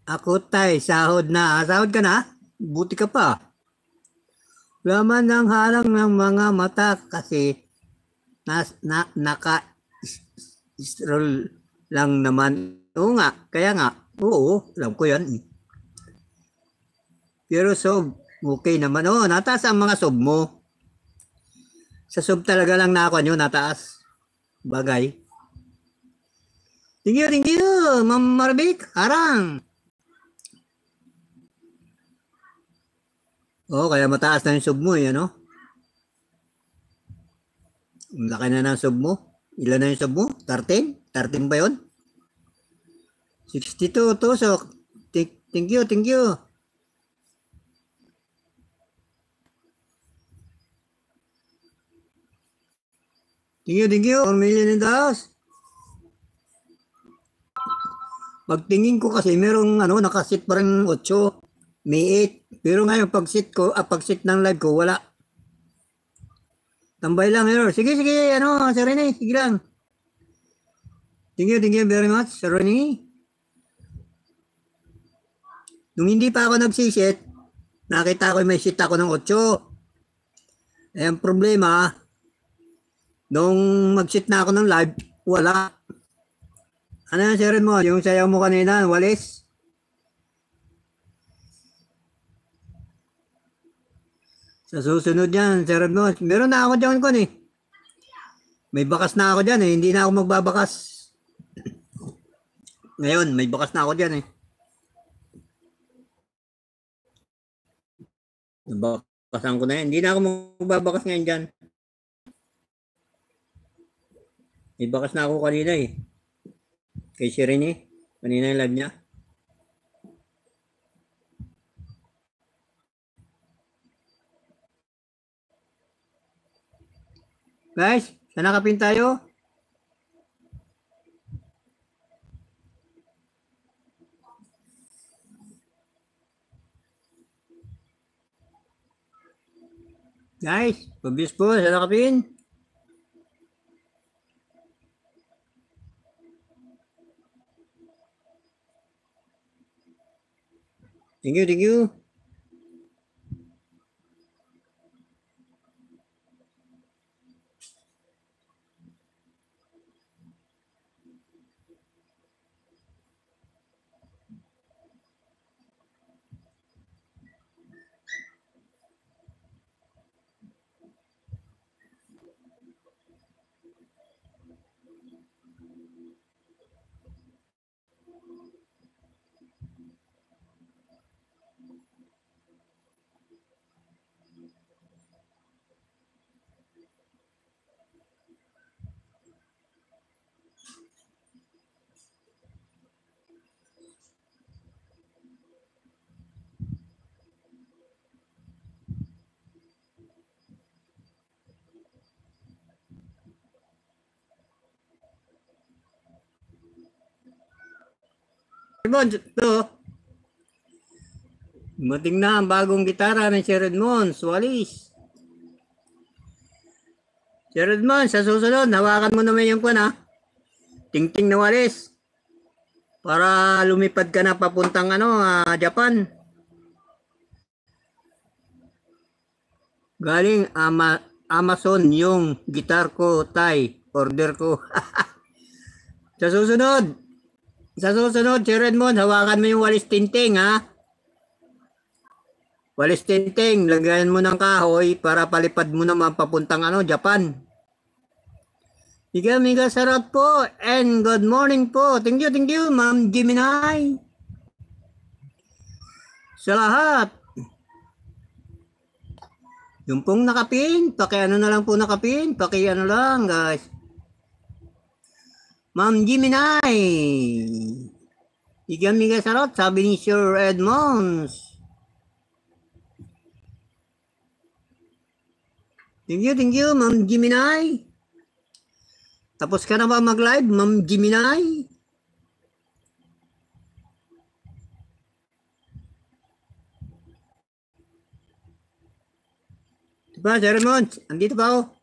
Ako tay, sahod na. Sahod ka na? Buti ka pa. Laman ng halang ng mga mata kasi naka-stroll lang naman. Oo nga, kaya nga. Oo, alam ko yan. Pero sob, okay naman. Oo, nataas ang mga sob mo. Sa sob talaga lang na ako nyo, nataas. Bagay. Thank you, Ma'am Marvick. Harang. Oo, kaya mataas na yung sob mo, eh, ano? Ang laki na ng sob mo. Ilan na yung sob mo? 13? 13 ba yun? 62, tusok. Thank you, thank you. Thank you. 4 million in the house. Pagtingin ko kasi merong nakasit pa rin 8, may 8. Pero ngayon pag-sit ng live ko, wala. Tambay lang, error. Sige, Sir Rene, sige lang. Thank you very much, Sir Rene. Nung hindi pa ako nagsisit, nakita ko may sit ako ng 8. Eh, ang problema, nung mag-sit na ako ng live, wala. Ano yan, Sir Rene mo? Yung sayaw mo kanina, walis? Sa susunod yan, Sir Rene mo. Meron na ako dyan ko eh. May bakas na ako dyan eh. Hindi na ako magbabakas. Ngayon, may bakas na ako dyan eh. Nabakasan ko na yan. Hindi na ako magbabakas ngayon dyan. May bakas na ako kanina eh. Kay Sirene. Kanina yung live niya. Guys, saan nakapin tayo? Guys, pabis po, saan nakapin? Thank you. Bon, ito. Mating na ang bagong gitara ng Sir Edmond, Walis. Sir Edmond, sa susunod, hawakan mo naman yung kwan ha. Ting-ting na walis. Para lumipad ka na papuntang Japan. Galing Amazon yung gitar ko, tay. Order ko. Sa susunod, Sir Edmond, hawakan mo yung walis tinting ha. Walis tinting, lagyan mo ng kahoy para palipad mo naman papuntang Japan. Miga sarap po and good morning po. Thank you, Ma'am Gemini. Sa lahat. Yung pong nakapin, na lang po nakapin, lang guys. Ma'am Gemini. Miga sarap, sabi ni Sir Edmonds. Thank you, Ma'am Gemini. Tapos ka na ba mag-live, Ma'am Gemini? Diba, Sir Edmonds? Andito ba ako?